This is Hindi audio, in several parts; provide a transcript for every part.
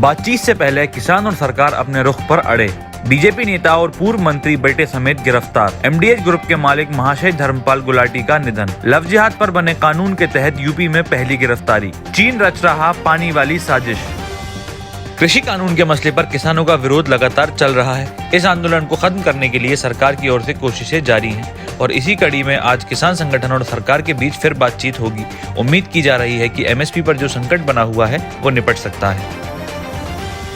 बातचीत से पहले किसान और सरकार अपने रुख पर अड़े। बीजेपी नेता और पूर्व मंत्री बेटे समेत गिरफ्तार। एमडीएच ग्रुप के मालिक महाशय धर्मपाल गुलाटी का निधन। लव जिहाद पर बने कानून के तहत यूपी में पहली गिरफ्तारी। चीन रच रहा पानी वाली साजिश। कृषि कानून के मसले पर किसानों का विरोध लगातार चल रहा है। इस आंदोलन को खत्म करने के लिए सरकार की ओर से कोशिशें जारी हैं और इसी कड़ी में आज किसान संगठन और सरकार के बीच फिर बातचीत होगी। उम्मीद की जा रही है कि एमएसपी पर जो संकट बना हुआ है वो निपट सकता है।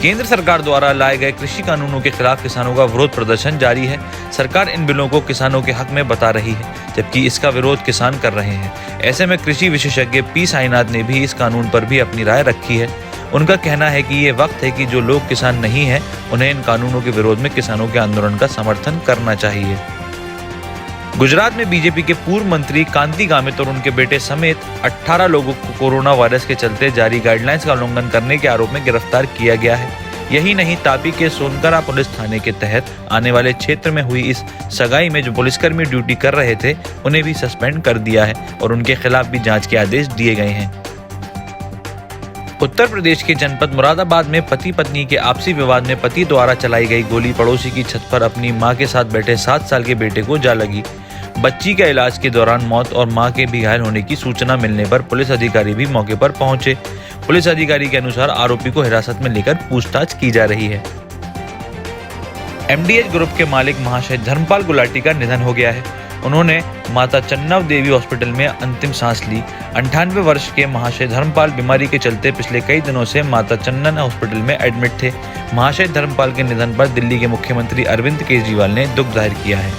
केंद्र सरकार द्वारा लाए गए कृषि कानूनों के खिलाफ किसानों का विरोध प्रदर्शन जारी है। सरकार इन बिलों को किसानों के हक में बता रही है, जबकि इसका विरोध किसान कर रहे हैं। ऐसे में कृषि विशेषज्ञ पी साईनाथ ने भी इस कानून पर भी अपनी राय रखी है। उनका कहना है कि ये वक्त है कि जो लोग किसान नहीं हैं, उन्हें इन कानूनों के विरोध में किसानों के आंदोलन का समर्थन करना चाहिए। गुजरात में बीजेपी के पूर्व मंत्री कांति गामित और उनके बेटे समेत 18 लोगों को कोरोना वायरस के चलते जारी गाइडलाइंस का उल्लंघन करने के आरोप में गिरफ्तार किया गया है। यही नहीं, तापी के सोनकरा पुलिस थाने के तहत आने वाले क्षेत्र में हुई इस सगाई में जो पुलिसकर्मी ड्यूटी कर रहे थे, उन्हें भी सस्पेंड कर दिया है और उनके खिलाफ भी जांच के आदेश दिए गए हैं। उत्तर प्रदेश के जनपद मुरादाबाद में पति पत्नी के आपसी विवाद में पति द्वारा चलाई गई गोली पड़ोसी की छत पर अपनी मां के साथ बैठे 7 साल के बेटे को जा लगी। बच्ची का इलाज के दौरान मौत और मां के भी घायल होने की सूचना मिलने पर पुलिस अधिकारी भी मौके पर पहुंचे। पुलिस अधिकारी के अनुसार आरोपी को हिरासत में लेकर पूछताछ की जा रही है। एमडीएच ग्रुप के मालिक महाशय धर्मपाल गुलाटी का निधन हो गया है। उन्होंने माता चन्नव देवी हॉस्पिटल में अंतिम सांस ली। 98 वर्ष के महाशय धर्मपाल बीमारी के चलते पिछले कई दिनों से माता चन्नन हॉस्पिटल में एडमिट थे। महाशय धर्मपाल के निधन पर दिल्ली के मुख्यमंत्री अरविंद केजरीवाल ने दुख जाहिर किया है।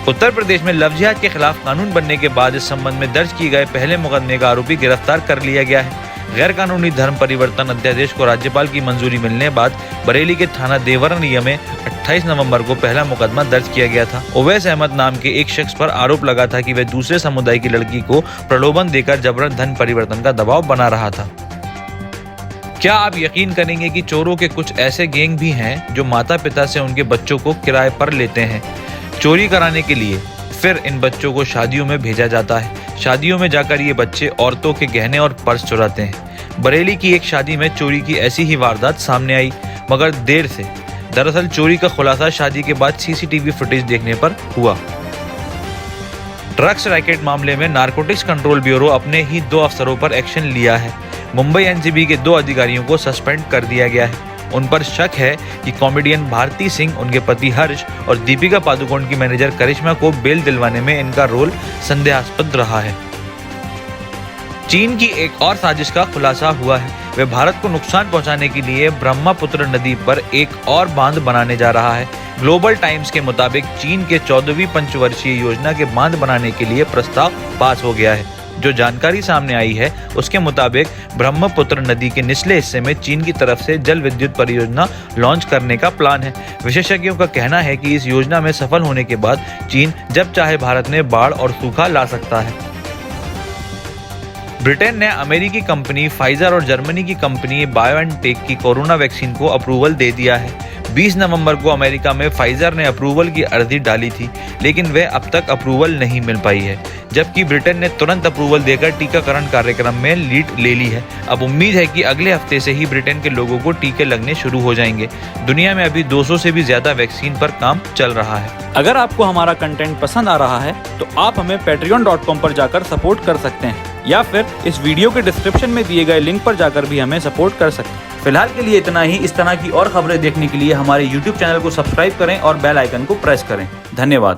उत्तर प्रदेश में लव जिहाद के खिलाफ कानून बनने के बाद इस संबंध में दर्ज किए गए पहले मुकदमे का आरोपी गिरफ्तार कर लिया गया है। गैर कानूनी धर्म परिवर्तन अध्यादेश को राज्यपाल की मंजूरी मिलने बाद बरेली के थाना देवरनिया में 28 नवंबर को पहला मुकदमा दर्ज किया गया था। ओवैस अहमद नाम के एक शख्स पर आरोप लगा था कि वह दूसरे समुदाय की लड़की को प्रलोभन देकर जबरन धन परिवर्तन का दबाव बना रहा था। क्या आप यकीन करेंगे कि चोरों के कुछ ऐसे गैंग भी हैं जो माता पिता से उनके बच्चों को किराए पर लेते हैं चोरी कराने के लिए। फिर इन बच्चों को शादियों में भेजा जाता है। शादियों में जाकर ये बच्चे औरतों के गहने और पर्स चुराते हैं। बरेली की एक शादी में चोरी की ऐसी ही वारदात सामने आई, मगर देर से। दरअसल चोरी का खुलासा शादी के बाद सीसीटीवी फुटेज देखने पर हुआ। ड्रग्स रैकेट मामले में नारकोटिक्स कंट्रोल ब्यूरो अपने ही 2 अफसरों पर एक्शन लिया है। मुंबई एनसीबी के 2 अधिकारियों को सस्पेंड कर दिया गया है। उन पर शक है कि कॉमेडियन भारती सिंह, उनके पति हर्ष और दीपिका पादुकोण की मैनेजर करिश्मा को बेल दिलवाने में इनका रोल संदेहास्पद रहा है। चीन की एक और साजिश का खुलासा हुआ है। वे भारत को नुकसान पहुंचाने के लिए ब्रह्मपुत्र नदी पर एक और बांध बनाने जा रहा है। ग्लोबल टाइम्स के मुताबिक चीन के 14वीं पंचवर्षीय योजना के बांध बनाने के लिए प्रस्ताव पास हो गया है। जो जानकारी सामने आई है उसके मुताबिक ब्रह्मपुत्र नदी के निचले हिस्से में चीन की तरफ से जल विद्युत परियोजना लॉन्च करने का प्लान है। विशेषज्ञों का कहना है कि इस योजना में सफल होने के बाद चीन जब चाहे भारत में बाढ़ और सूखा ला सकता है। ब्रिटेन ने अमेरिकी कंपनी फाइजर और जर्मनी की कंपनी बायोएनटेक की कोरोना वैक्सीन को अप्रूवल दे दिया है। 20 नवंबर को अमेरिका में फाइजर ने अप्रूवल की अर्जी डाली थी, लेकिन वह अब तक अप्रूवल नहीं मिल पाई है, जबकि ब्रिटेन ने तुरंत अप्रूवल देकर टीकाकरण कार्यक्रम में लीड ले ली है। अब उम्मीद है कि अगले हफ्ते से ही ब्रिटेन के लोगों को टीके लगने शुरू हो जाएंगे। दुनिया में अभी 200 से भी ज्यादा वैक्सीन पर काम चल रहा है। अगर आपको हमारा कंटेंट पसंद आ रहा है तो आप हमें patreon.com पर जाकर सपोर्ट कर सकते हैं, या फिर इस वीडियो के डिस्क्रिप्शन में दिए गए लिंक पर जाकर भी हमें सपोर्ट कर सकते हैं। फिलहाल के लिए इतना ही। इस तरह की और खबरें देखने के लिए हमारे YouTube चैनल को सब्सक्राइब करें और बेल आइकन को प्रेस करें। धन्यवाद।